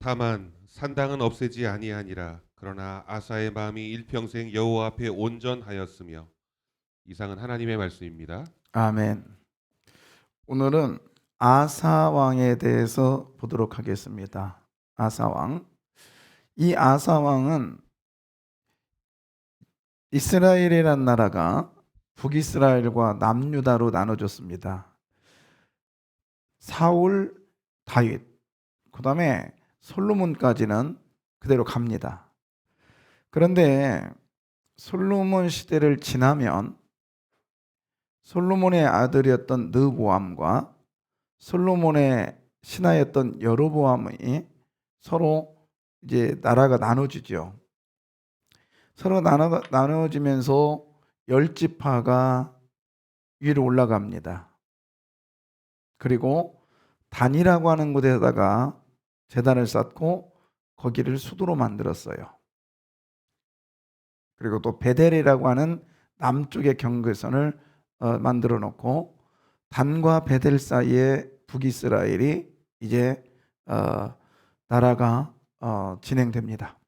다만 산당은 없애지 아니하니라. 그러나 아사의 마음이 일평생 여호와 앞에 온전하였으며. 이상은 하나님의 말씀입니다. 아멘. 오늘은 아사 왕에 대해서 보도록 하겠습니다. 아사 왕. 이 아사 왕은 이스라엘이란 나라가 북이스라엘과 남유다로 나눠졌습니다. 사울, 다윗, 그다음에 솔로몬까지는 그대로 갑니다. 그런데 솔로몬 시대를 지나면 솔로몬의 아들이었던 르보암과 솔로몬의 신하였던 여로보암이 서로 이제 나라가 나눠지죠. 서로 나눠지면서 열 지파가 위로 올라갑니다. 그리고 단이라고 하는 곳에다가 제단을 쌓고 거기를 수도로 만들었어요. 그리고 또 베델이라고 하는 남쪽의 경계선을 만들어 놓고 단과 베델 사이에 북이스라엘이 이제 나라가 진행됩니다.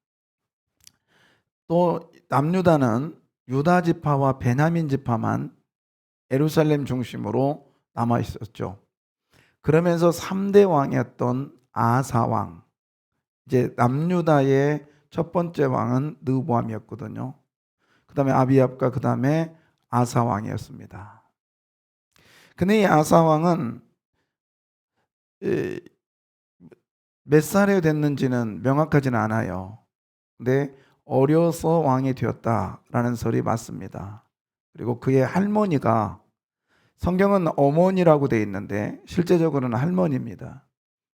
또 남유다는 유다 지파와 베냐민 지파만 예루살렘 중심으로 남아 있었죠. 그러면서 3대 왕이었던 아사 왕, 이제 남유다의 첫 번째 왕은 르보암이었거든요. 그다음에 아비압과 그다음에 아사 왕이었습니다. 근데 이 아사 왕은 몇 살에 됐는지는 명확하지는 않아요. 근데 어려서 왕이 되었다라는 설이 맞습니다. 그리고 그의 할머니가, 성경은 어머니라고 되어 있는데 실제적으로는 할머니입니다.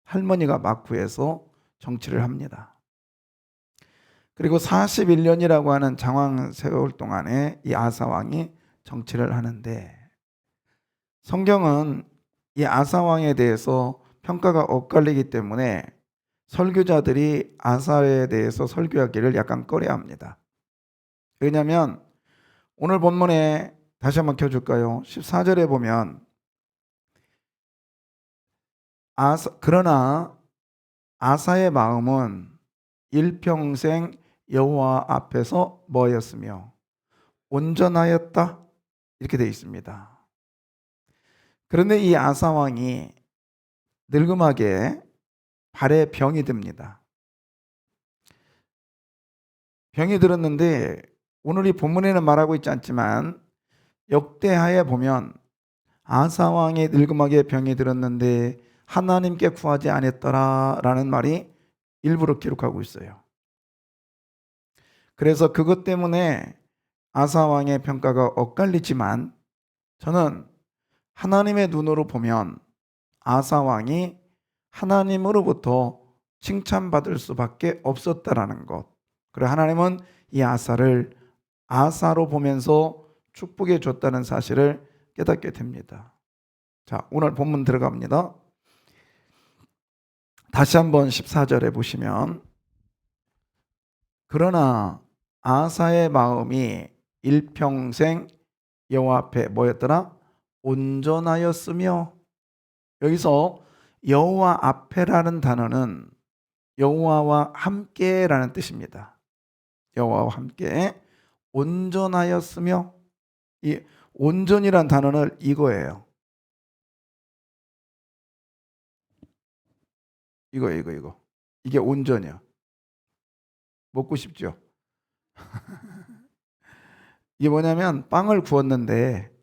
할머니가 막후해서 정치를 합니다. 그리고 41년이라고 하는 장황 세월 동안에 이 아사 왕이 정치를 하는데, 성경은 이 아사 왕에 대해서 평가가 엇갈리기 때문에 설교자들이 아사에 대해서 설교하기를 약간 꺼려합니다. 왜냐하면 오늘 본문에 다시 한번 켜줄까요? 14절에 보면 그러나 아사의 마음은 일평생 여호와 앞에서 뭐였으며 온전하였다, 이렇게 되어 있습니다. 그런데 이 아사 왕이 늙음하게 발에 병이 듭니다. 병이 들었는데 오늘 이 본문에는 말하고 있지 않지만 역대하에 보면 아사 왕이 늙음하게 병이 들었는데 하나님께 구하지 않았더라라는 말이 일부러 기록하고 있어요. 그래서 그것 때문에 아사 왕의 평가가 엇갈리지만, 저는 하나님의 눈으로 보면 아사 왕이 하나님으로부터 칭찬받을 수밖에 없었다라는 것, 그리고 하나님은 이 아사를 아사로 보면서 축복해 줬다는 사실을 깨닫게 됩니다. 자, 오늘 본문 들어갑니다. 다시 한번 14절에 보시면, 그러나 아사의 마음이 일평생 여호와 앞에 뭐였더라? 온전하였으며. 여기서 여호와 앞에라는 단어는 여호와와 함께라는 뜻입니다. 여호와와 함께 온전하였으며, 이 온전이란 단어는 이거예요. 이거. 이게 온전이야. 먹고 싶죠? 이게 뭐냐면 빵을 구웠는데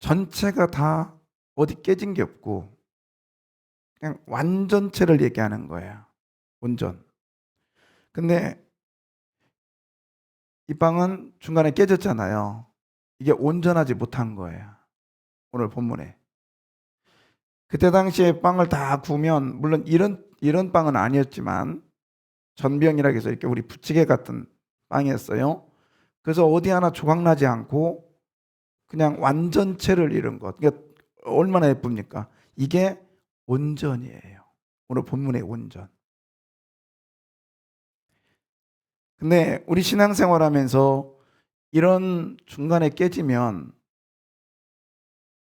전체가 다 어디 깨진 게 없고 그냥 완전체를 얘기하는 거예요. 온전. 근데 이 빵은 중간에 깨졌잖아요. 이게 온전하지 못한 거예요. 오늘 본문에. 그때 당시에 빵을 다 구우면, 물론 이런 빵은 아니었지만 전병이라고 해서 이렇게 우리 부찌개 같은 빵이었어요. 그래서 어디 하나 조각나지 않고 그냥 완전체를 이룬 것. 그러니까 얼마나 예쁩니까? 이게 온전이에요. 오늘 본문의 온전. 근데 우리 신앙생활 하면서 이런 중간에 깨지면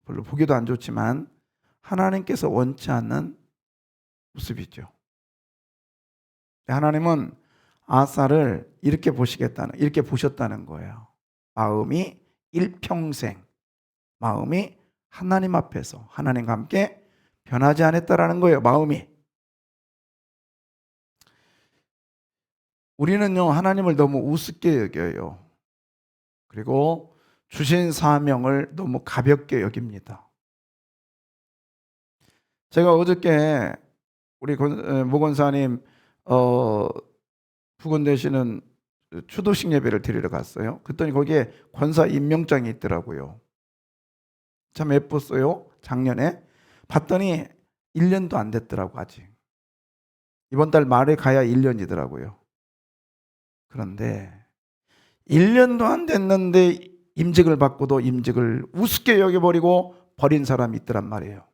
별로 보기도 안 좋지만 하나님께서 원치 않는 모습이죠. 하나님은 아사를 이렇게 보셨다는 거예요. 마음이 일평생, 마음이 하나님 앞에서 하나님과 함께 변하지 않았다라는 거예요. 마음이. 우리는요, 하나님을 너무 우습게 여겨요. 그리고 주신 사명을 너무 가볍게 여깁니다. 제가 어저께 우리 모 권사님 부근 되시는 추도식 예배를 드리러 갔어요. 그랬더니 거기에 권사 임명장이 있더라고요. 참 예뻤어요. 작년에 봤더니 1년도 안 됐더라고. 아직 이번 달 말에 가야 1년이더라고요. 그런데 1년도 안 됐는데 임직을 받고도 임직을 우습게 여겨버리고 버린 사람이 있더란 말이에요.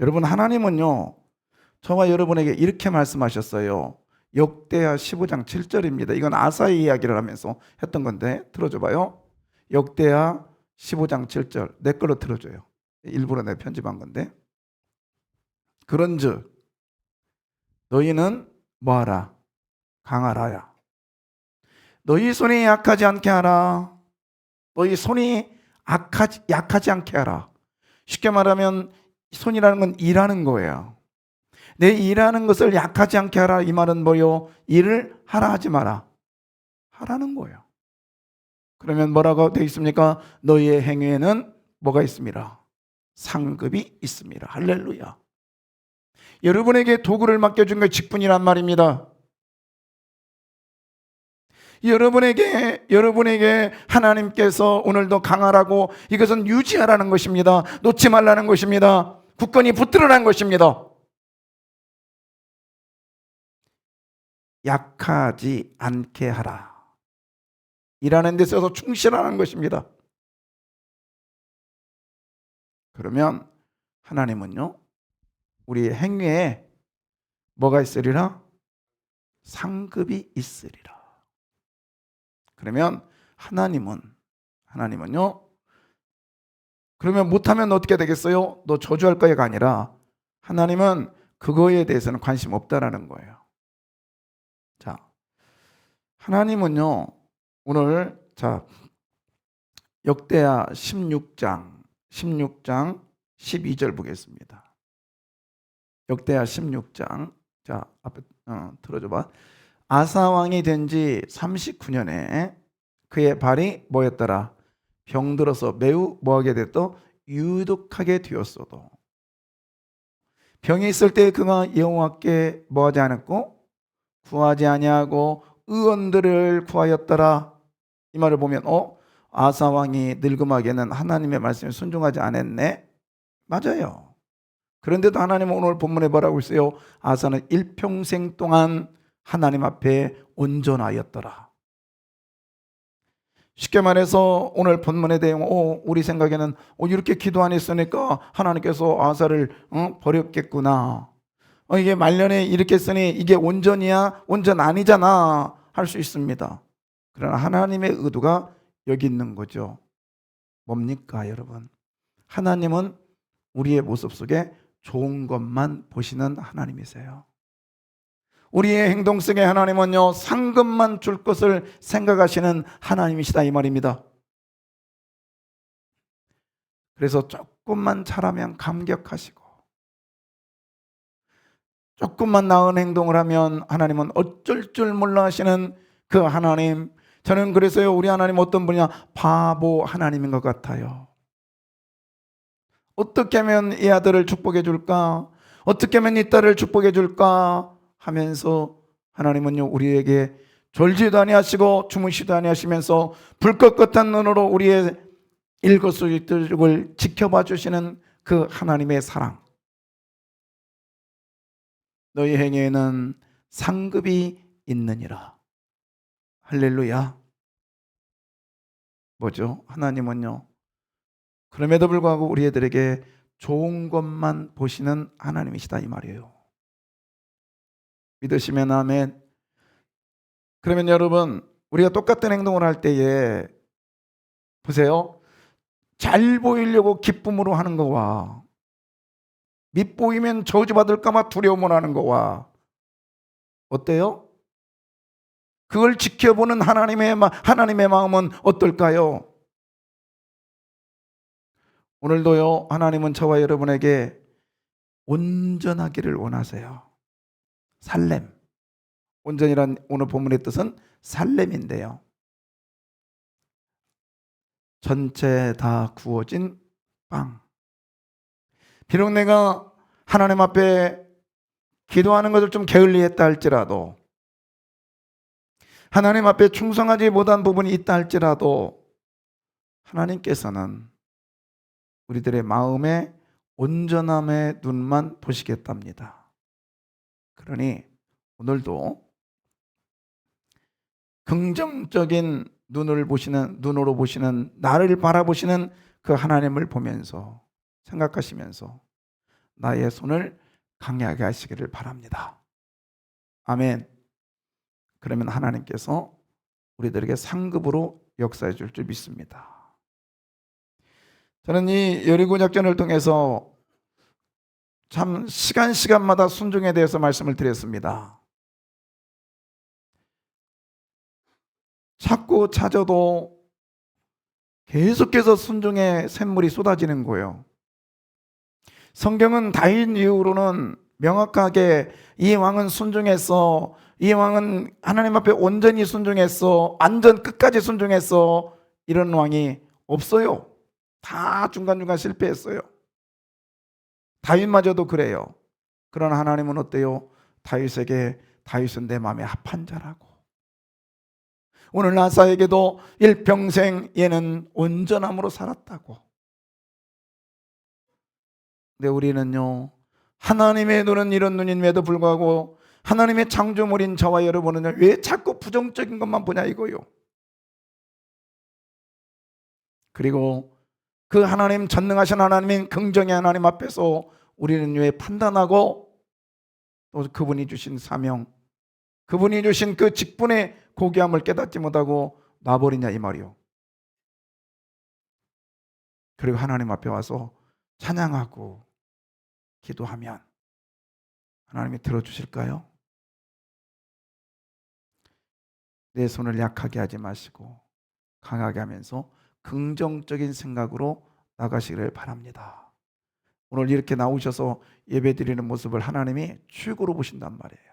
여러분, 하나님은요, 저와 여러분에게 이렇게 말씀하셨어요. 역대하 15장 7절입니다. 이건 아사의 이야기를 하면서 했던 건데 들어줘 봐요. 역대하 15장 7절. 내 걸로 들어줘요. 일부러 내가 편집한 건데. 그런즉 너희는 뭐하라? 강하라야. 너희 손이 약하지 않게 하라. 너희 손이 약하지 않게 하라. 쉽게 말하면 손이라는 건 일하는 거예요. 내 일하는 것을 약하지 않게 하라. 이 말은 뭐요? 일을 하라 하지 마라. 하라는 거예요. 그러면 뭐라고 되어 있습니까? 너희의 행위에는 뭐가 있습니다? 상급이 있습니다. 할렐루야. 여러분에게 도구를 맡겨준 게 직분이란 말입니다. 여러분에게 하나님께서 오늘도 강하라고, 이것은 유지하라는 것입니다. 놓지 말라는 것입니다. 굳건히 붙들으라는 것입니다. 약하지 않게 하라. 일하는 데 있어서 충실하는 것입니다. 그러면 하나님은요, 우리의 행위에 뭐가 있으리라? 상급이 있으리라. 그러면 하나님은요, 그러면 못하면 어떻게 되겠어요? 너 저주할 거야가 아니라 하나님은 그거에 대해서는 관심 없다라는 거예요. 자, 하나님은요, 오늘 역대하 16장 12절 보겠습니다. 역대하 16장. 자, 앞에 들어줘 봐. 아사 왕이 된 지 39년에 그의 발이 뭐였더라? 병들어서 매우 뭐하게 됐더? 유독하게 되었어도. 병이 있을 때 그가 여호와께 뭐하지 않았고? 구하지 아니하고 의원들을 구하였더라. 이 말을 보면 아사 왕이 늙음하게는 하나님의 말씀에 순종하지 않았네. 맞아요. 그런데도 하나님은 오늘 본문에 뭐라고 있어요? 아사는 일평생 동안 하나님 앞에 온전하였더라. 쉽게 말해서 오늘 본문의 내용, 우리 생각에는 이렇게 기도 안 했으니까 하나님께서 아사를 버렸겠구나. 이게 말년에 이렇게 했으니 이게 온전이야? 온전 아니잖아. 할 수 있습니다. 그러나 하나님의 의도가 여기 있는 거죠. 뭡니까, 여러분? 하나님은 우리의 모습 속에 좋은 것만 보시는 하나님이세요. 우리의 행동 속에 하나님은요, 상급만 줄 것을 생각하시는 하나님이시다, 이 말입니다. 그래서 조금만 잘하면 감격하시고, 조금만 나은 행동을 하면 하나님은 어쩔 줄 몰라 하시는 그 하나님. 저는 그래서요, 우리 하나님 어떤 분이냐? 바보 하나님인 것 같아요. 어떻게 하면 이 아들을 축복해 줄까? 어떻게 하면 이 딸을 축복해 줄까? 하면서 하나님은요, 우리에게 졸지도 아니하시고 주무시도 아니하시면서 불꽃 같은 눈으로 우리의 일거수일투족을 지켜봐 주시는 그 하나님의 사랑. 너희 행위에는 상급이 있느니라. 할렐루야. 뭐죠? 하나님은요, 그럼에도 불구하고 우리 애들에게 좋은 것만 보시는 하나님이시다, 이 말이에요. 믿으시면 아멘. 그러면 여러분, 우리가 똑같은 행동을 할 때에 보세요. 잘 보이려고 기쁨으로 하는 거와 밉보이면 저주받을까 봐 두려움을 하는 거와 어때요? 그걸 지켜보는 하나님의 마음은 어떨까요? 오늘도요, 하나님은 저와 여러분에게 온전하기를 원하세요. 살렘. 온전이란 오늘 본문의 뜻은 살렘인데요. 전체 다 구워진 빵. 비록 내가 하나님 앞에 기도하는 것을 좀 게을리했다 할지라도, 하나님 앞에 충성하지 못한 부분이 있다 할지라도, 하나님께서는 우리들의 마음의 온전함의 눈만 보시겠답니다. 그러니 오늘도 긍정적인 눈으로 보시는, 나를 바라보시는 그 하나님을 보면서 생각하시면서 나의 손을 강하게 하시기를 바랍니다. 아멘. 그러면 하나님께서 우리들에게 상급으로 역사해 줄 줄 믿습니다. 저는 이 여리고 작전을 통해서 참 시간마다 순종에 대해서 말씀을 드렸습니다. 찾고 찾아도 계속해서 순종의 샘물이 쏟아지는 거예요. 성경은 다윗 이후로는 명확하게 이 왕은 순종했어, 이 왕은 하나님 앞에 온전히 순종했어, 완전 끝까지 순종했어, 이런 왕이 없어요. 다 중간중간 실패했어요. 다윗마저도 그래요. 그러나 하나님은 어때요? 다윗은 내 마음에 합한 자라고. 오늘 아사에게도 일평생 얘는 온전함으로 살았다고. 근데 우리는요, 하나님의 눈은 이런 눈임에도 불구하고 하나님의 창조물인 저와 여러분은 왜 자꾸 부정적인 것만 보냐 이거요. 그리고 그 하나님, 전능하신 하나님인 긍정의 하나님 앞에서 우리는 왜 판단하고 또 그분이 주신 사명, 그분이 주신 그 직분의 고귀함을 깨닫지 못하고 놔버리냐 이 말이요. 그리고 하나님 앞에 와서 찬양하고 기도하면 하나님이 들어주실까요? 내 손을 약하게 하지 마시고 강하게 하면서 긍정적인 생각으로 나가시기를 바랍니다. 오늘 이렇게 나오셔서 예배드리는 모습을 하나님이 최고로 보신단 말이에요.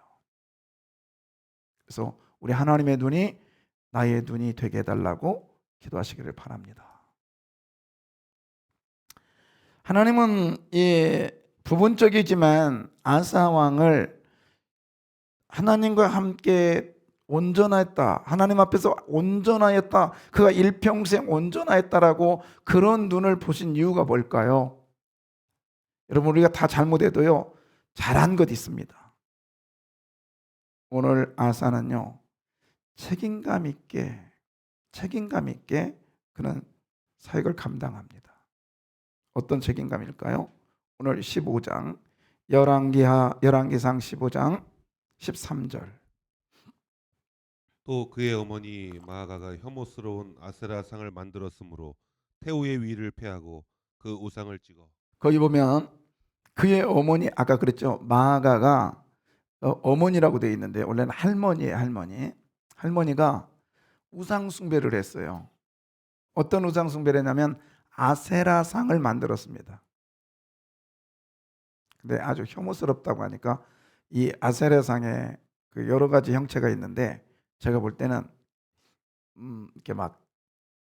그래서 우리 하나님의 눈이 나의 눈이 되게 해달라고 기도하시기를 바랍니다. 하나님은 이 부분적이지만 아사 왕을 하나님과 함께 온전하였다, 하나님 앞에서 온전하였다, 그가 일평생 온전하였다라고 그런 눈을 보신 이유가 뭘까요? 여러분, 우리가 다 잘못해도요 잘한 것 있습니다. 오늘 아사는요 책임감 있게 그는 사역을 감당합니다. 어떤 책임감일까요? 오늘 15장 열왕기상 15장 13절. 또 그의 어머니 마아가가 혐오스러운 아세라상을 만들었으므로 태우의 위를 패하고 그 우상을 찍어. 거기 보면 그의 어머니, 아까 그랬죠, 마아가가 어머니라고 되어 있는데 원래는 할머니예요. 할머니가 우상 숭배를 했어요. 어떤 우상 숭배를 했냐면 아세라상을 만들었습니다. 근데 아주 혐오스럽다고 하니까 이 아세라상에 그 여러 가지 형체가 있는데 제가 볼 때는 이렇게 막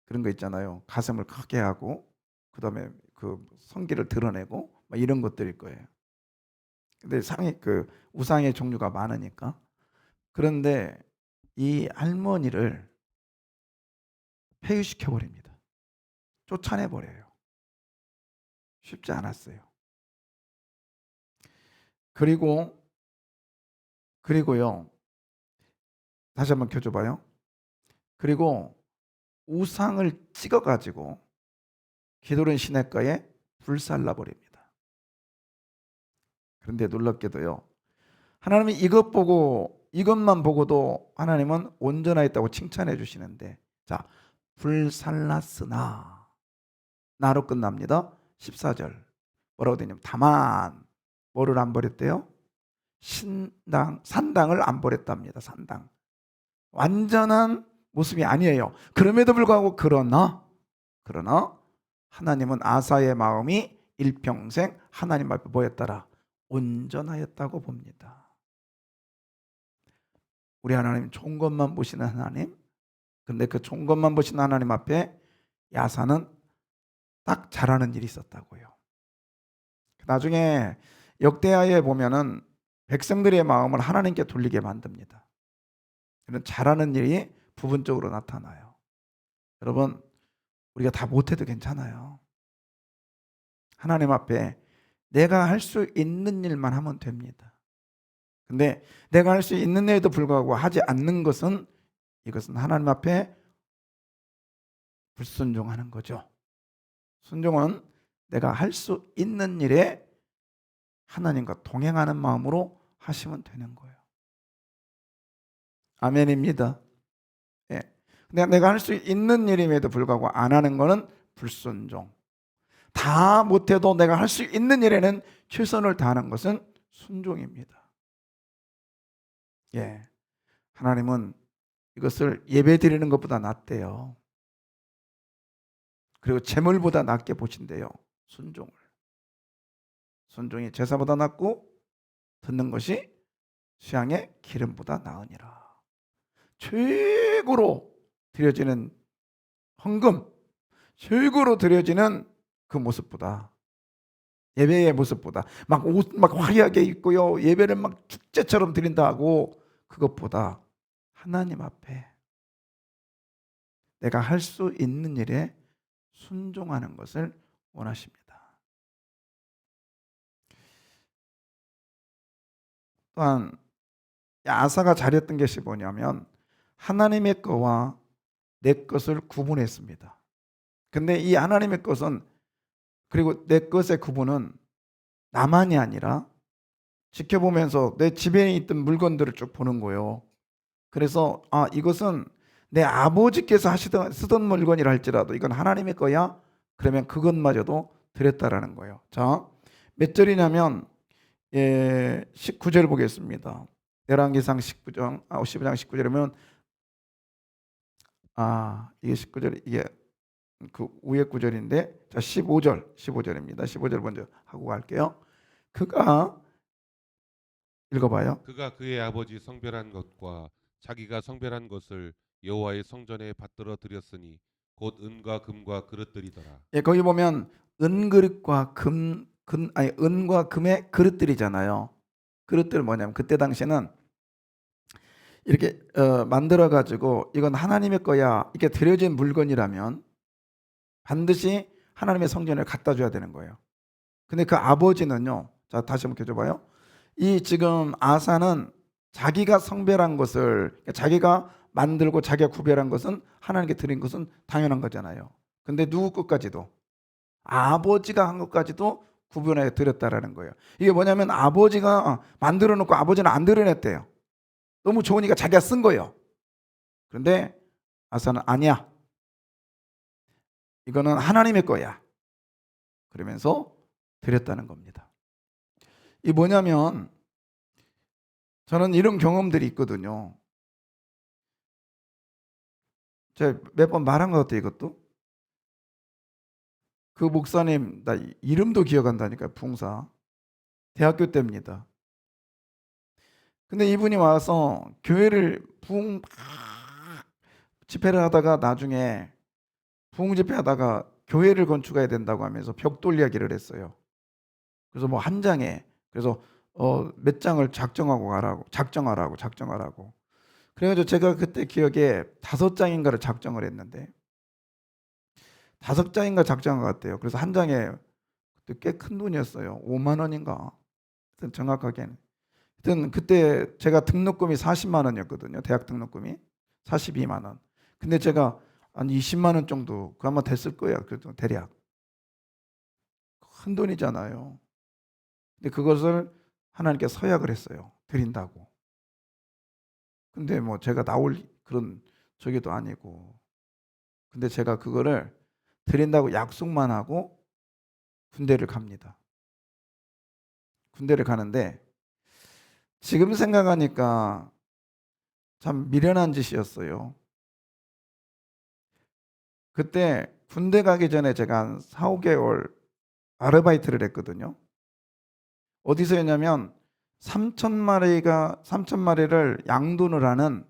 그런 거 있잖아요. 가슴을 크게 하고 그다음에 그 성기를 드러내고 막 이런 것들일 거예요. 근데 그 우상의 종류가 많으니까. 그런데 이 할머니를 폐유시켜 버립니다. 쫓아내 버려요. 쉽지 않았어요. 그리고요. 다시 한번 켜줘 봐요. 그리고 우상을 찍어 가지고 기도른 시냇가에 불살라 버립니다. 그런데 놀랍게도요, 하나님이 이것만 보고도 하나님은 온전하였다고 칭찬해 주시는데, 자, 불살랐으나 나로 끝납니다. 14절 뭐라고 되냐면 다만 뭐를 안 버렸대요? 산당을 안 버렸답니다. 산당. 완전한 모습이 아니에요. 그럼에도 불구하고 그러나 하나님은 아사의 마음이 일평생 하나님 앞에 뭐였더라? 온전하였다고 봅니다. 우리 하나님 좋은 것만 보시는 하나님. 근데 그 좋은 것만 보시는 하나님 앞에 야사는 딱 잘하는 일이 있었다고요. 나중에 역대하에 보면은 백성들의 마음을 하나님께 돌리게 만듭니다. 이런 잘하는 일이 부분적으로 나타나요. 여러분, 우리가 다 못해도 괜찮아요. 하나님 앞에 내가 할 수 있는 일만 하면 됩니다. 근데 내가 할 수 있는 일에도 불구하고 하지 않는 것은 이것은 하나님 앞에 불순종하는 거죠. 순종은 내가 할 수 있는 일에 하나님과 동행하는 마음으로 하시면 되는 거예요. 아멘입니다. 예. 근데 내가 할 수 있는 일임에도 불구하고 안 하는 거는 불순종. 다 못해도 내가 할 수 있는 일에는 최선을 다하는 것은 순종입니다. 예. 하나님은 이것을 예배 드리는 것보다 낫대요. 그리고 재물보다 낫게 보신대요. 순종을. 순종이 제사보다 낫고 듣는 것이 수양의 기름보다 나으니라. 최고로 드려지는 헌금, 최고로 드려지는 그 모습보다, 예배의 모습보다 막 옷 막 화려하게 입고요, 예배를 막 축제처럼 드린다 하고 그것보다 하나님 앞에 내가 할 수 있는 일에 순종하는 것을 원하십니다. 또한 아사가 잘했던 것이 뭐냐면 하나님의 것과 내 것을 구분했습니다. 근데 이 하나님의 것은, 그리고 내 것의 구분은 나만이 아니라 지켜보면서 내 집에 있던 물건들을 쭉 보는 거예요. 그래서 이것은 내 아버지께서 쓰던 물건이라 할지라도 이건 하나님의 거야? 그러면 그것마저도 드렸다라는 거예요. 자, 몇 절이냐면 19절 보겠습니다. 열왕기상 19장 15장 19절이면 이게 19절, 이게 그 위에 구절인데, 자 15절입니다. 15절 먼저 하고 갈게요. 그가, 읽어봐요. 그가 그의 아버지 성별한 것과 자기가 성별한 것을 여호와의 성전에 받들어 드렸으니 곧 은과 금과 그릇들이더라. 예, 거기 보면 은그릇과 은과 금의 그릇들이잖아요. 그릇들 뭐냐면 그때 당시에는 이렇게 만들어 가지고 이건 하나님의 거야, 이게 드려진 물건이라면 반드시 하나님의 성전에 갖다 줘야 되는 거예요. 근데 그 아버지는요, 자 다시 한번 켜줘봐요. 이 지금 아사는 자기가 성별한 것을, 그러니까 자기가 만들고 자기가 구별한 것은 하나님께 드린 것은 당연한 거잖아요. 근데 누구 것까지도, 아버지가 한 것까지도 구분해 드렸다라는 거예요. 이게 뭐냐면 아버지가 만들어 놓고 아버지는 안 드러냈대요. 너무 좋으니까 자기가 쓴 거예요. 그런데 아사는 아니야, 이거는 하나님의 거야, 그러면서 드렸다는 겁니다. 이 뭐냐면 저는 이런 경험들이 있거든요. 제가 몇 번 말한 것 같아요, 이것도. 그 목사님, 나 이름도 기억한다니까요, 부흥사. 대학교 때입니다. 근데 이분이 와서 교회를 부흥 집회를 하다가 나중에 부흥 집회 하다가 교회를 건축해야 된다고 하면서 벽돌 이야기를 했어요. 그래서 뭐 한 장에, 그래서 몇 장을 작정하라고. 그래가지고 제가 그때 기억에 5장인가를 작정을 했는데 5장인가 작정한 것 같아요. 그래서 한 장에 그때 꽤 큰 돈이었어요. 5만 원인가. 하여튼 정확하게는. 하여튼 그때 제가 등록금이 40만 원이었거든요. 대학 등록금이 42만 원. 근데 제가 한 20만 원 정도 그 아마 됐을 거예요. 그래도 대략 큰 돈이잖아요. 근데 그것을 하나님께 서약을 했어요. 드린다고. 근데 뭐 제가 나올 그런 저기도 아니고. 근데 제가 그거를 드린다고 약속만 하고 군대를 갑니다. 군대를 가는데 지금 생각하니까 참 미련한 짓이었어요. 그때 군대 가기 전에 제가 한 4-5개월 아르바이트를 했거든요. 어디서 했냐면 3,000마리를 양돈을 하는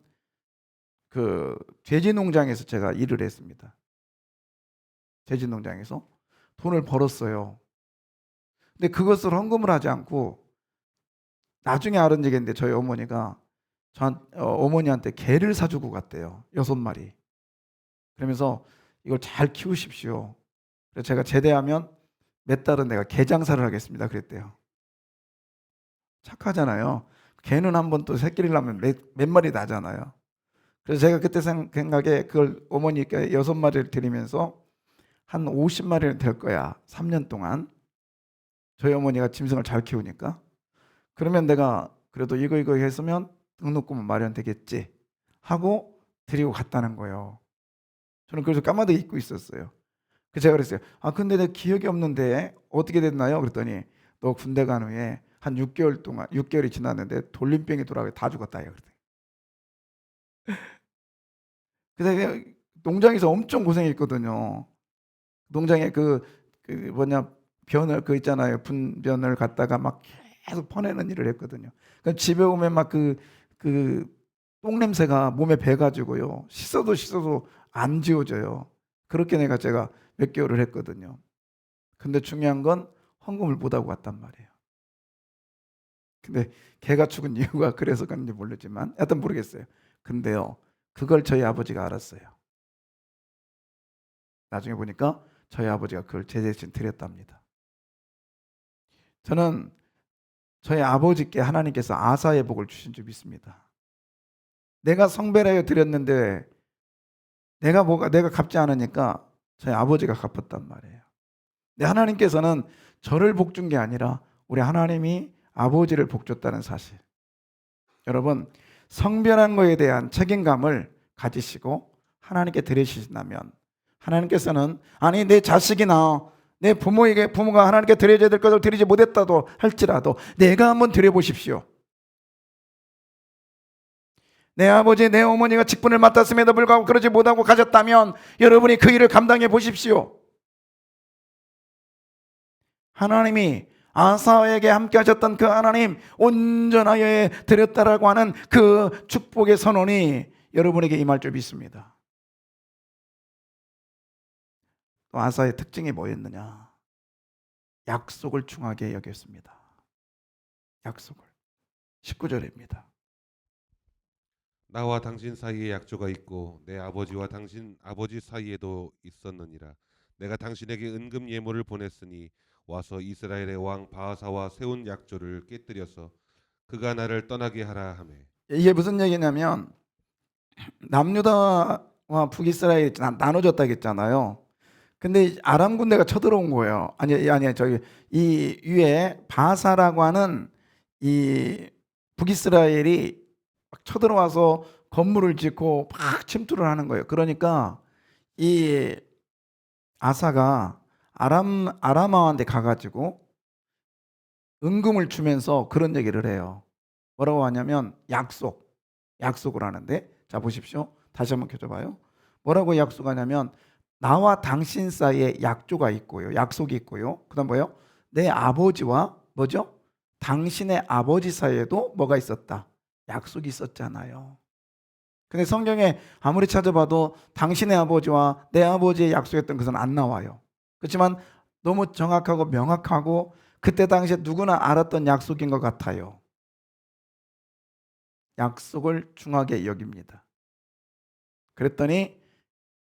그 돼지 농장에서 제가 일을 했습니다. 돼지 농장에서 돈을 벌었어요. 근데 그것을 헌금을 하지 않고 나중에 알은 얘기인데 저희 어머니가 어머니한테 개를 사주고 갔대요. 6마리. 그러면서 이걸 잘 키우십시오. 그래서 제가 제대하면 몇 달은 내가 개 장사를 하겠습니다. 그랬대요. 착하잖아요. 개는 한번 또 새끼를 낳으면 몇 마리 나잖아요. 그래서 제가 그때 생각에 그걸 어머니께 6마리를 드리면서 한 50마리는 될 거야. 3년 동안. 저희 어머니가 짐승을 잘 키우니까. 그러면 내가 그래도 이거 했으면 등록금은 마련되겠지 하고 드리고 갔다는 거예요. 저는 그래서 까마득히 잊고 있었어요. 그래서 제가 그랬어요. 아 근데 내 기억이 없는데 어떻게 됐나요? 그랬더니 너 군대 간 후에 한 6개월이 지났는데 돌림병이 돌아가 다 죽었다요. 그래서 농장에서 엄청 고생했거든요. 농장에 변을 있잖아요. 분변을 갖다가 막 계속 퍼내는 일을 했거든요. 그러니까 집에 오면 막 똥 냄새가 몸에 배가지고요. 씻어도 안 지워져요. 그렇게 제가 몇 개월을 했거든요. 근데 중요한 건 헌금을 못 하고 왔단 말이에요. 근데 개가 죽은 이유가 그래서 그런지 모르지만 하여튼 모르겠어요. 근데요. 그걸 저희 아버지가 알았어요. 나중에 보니까 저희 아버지가 그걸 제 대신 드렸답니다. 저는 저희 아버지께 하나님께서 아사의 복을 주신 줄 믿습니다. 내가 성배하여 드렸는데 내가 갚지 않으니까 저희 아버지가 갚았단 말이에요. 근데 하나님께서는 저를 복 준 게 아니라 우리 하나님이 아버지를 복 줬다는 사실. 여러분, 성별한 거에 대한 책임감을 가지시고 하나님께 드리신다면 하나님께서는 아니 내 자식이나 내 부모가 하나님께 드려야 될 것을 드리지 못했다도 할지라도 내가 한번 드려보십시오. 내 아버지, 내 어머니가 직분을 맡았음에도 불구하고 그러지 못하고 가셨다면 여러분이 그 일을 감당해 보십시오. 하나님이 아사에게 함께 하셨던 그 하나님 온전하여 드렸다라고 하는 그 축복의 선언이 여러분에게 임할 줄 믿습니다. 또 아사의 특징이 뭐였느냐? 약속을 중하게 여겼습니다. 약속을. 19절입니다. 나와 당신 사이에 약조가 있고 내 아버지와 당신 아버지 사이에도 있었느니라. 내가 당신에게 은금 예물을 보냈으니 와서 이스라엘의 왕 바하사와 세운 약조를 깨뜨려서 그가 나를 떠나게 하라 하매. 이게 무슨 얘기냐면 남유다와 북이스라엘이 나눠졌다고 했잖아요. 근데 아람 군대가 쳐들어온 거예요. 아니 저기 이 위에 바사라고 하는 이 북이스라엘이 막 쳐들어와서 건물을 짓고 막 침투를 하는 거예요. 그러니까 이 아사가 아람아한테 가가지고 은금을 주면서 그런 얘기를 해요. 뭐라고 하냐면 약속을 하는데 자 보십시오. 다시 한번 켜줘봐요. 뭐라고 약속하냐면 나와 당신 사이에 약조가 있고요. 약속이 있고요. 그 다음 뭐예요? 내 아버지와 뭐죠? 당신의 아버지 사이에도 뭐가 있었다? 약속이 있었잖아요. 근데 성경에 아무리 찾아봐도 당신의 아버지와 내 아버지의 약속했던 것은 안 나와요. 그렇지만 너무 정확하고 명확하고 그때 당시에 누구나 알았던 약속인 것 같아요. 약속을 중하게 여깁니다. 그랬더니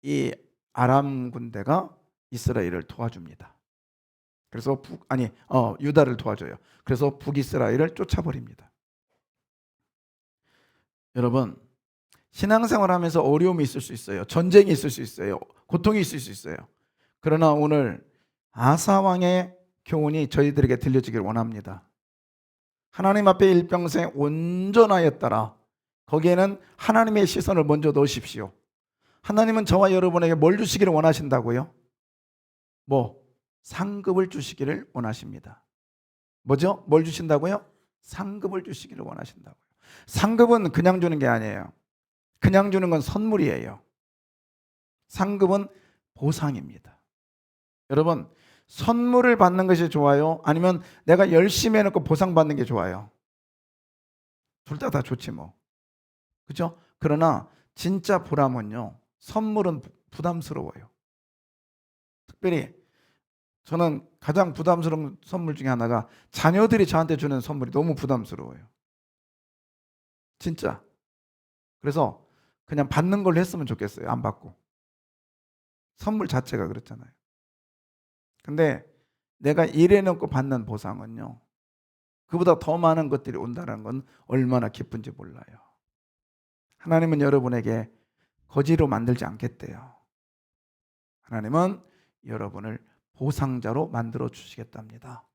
이 아람 군대가 이스라엘을 도와줍니다. 그래서 유다를 도와줘요. 그래서 북이스라엘을 쫓아버립니다. 여러분, 신앙생활하면서 어려움이 있을 수 있어요. 전쟁이 있을 수 있어요. 고통이 있을 수 있어요. 그러나 오늘 아사 왕의 교훈이 저희들에게 들려지길 원합니다. 하나님 앞에 일평생 온전하였더라. 거기에는 하나님의 시선을 먼저 넣으십시오. 하나님은 저와 여러분에게 뭘 주시기를 원하신다고요? 상급을 주시기를 원하십니다. 뭐죠? 뭘 주신다고요? 상급을 주시기를 원하신다고요. 상급은 그냥 주는 게 아니에요. 그냥 주는 건 선물이에요. 상급은 보상입니다. 여러분, 선물을 받는 것이 좋아요? 아니면 내가 열심히 해놓고 보상받는 게 좋아요? 둘 다 좋지 뭐. 그죠? 그러나 진짜 보람은요, 선물은 부담스러워요. 특별히 저는 가장 부담스러운 선물 중에 하나가 자녀들이 저한테 주는 선물이 너무 부담스러워요. 진짜. 그래서 그냥 받는 걸로 했으면 좋겠어요. 안 받고. 선물 자체가 그렇잖아요. 근데 내가 일해놓고 받는 보상은요, 그보다 더 많은 것들이 온다는 건 얼마나 기쁜지 몰라요. 하나님은 여러분에게 거지로 만들지 않겠대요. 하나님은 여러분을 보상자로 만들어 주시겠답니다.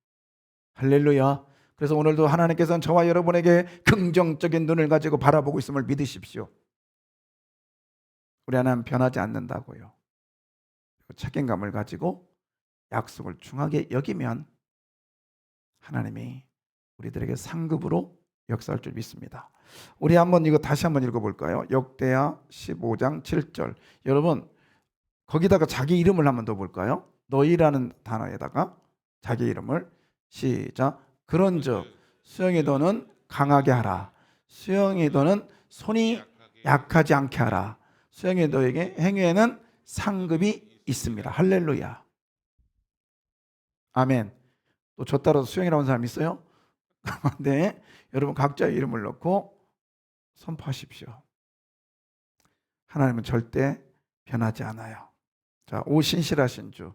할렐루야. 그래서 오늘도 하나님께서는 저와 여러분에게 긍정적인 눈을 가지고 바라보고 있음을 믿으십시오. 우리 하나님 변하지 않는다고요. 책임감을 가지고 약속을 중하게 여기면 하나님이 우리들에게 상급으로 역사할 줄 믿습니다. 우리 한번 이거 다시 한번 읽어볼까요? 역대하 15장 7절. 여러분 거기다가 자기 이름을 한번 더 볼까요? 너희라는 단어에다가 자기 이름을 시작. 그런즉 수영이 너는 강하게 하라. 수영이 너는 손이 약하지 않게 하라. 수영이 너에게 행위에는 상급이 있습니다. 할렐루야. 아멘. 또 저 따라서 수영이라는 사람 있어요? 네. 여러분 각자의 이름을 넣고 선포하십시오. 하나님은 절대 변하지 않아요. 자, 오 신실하신 주,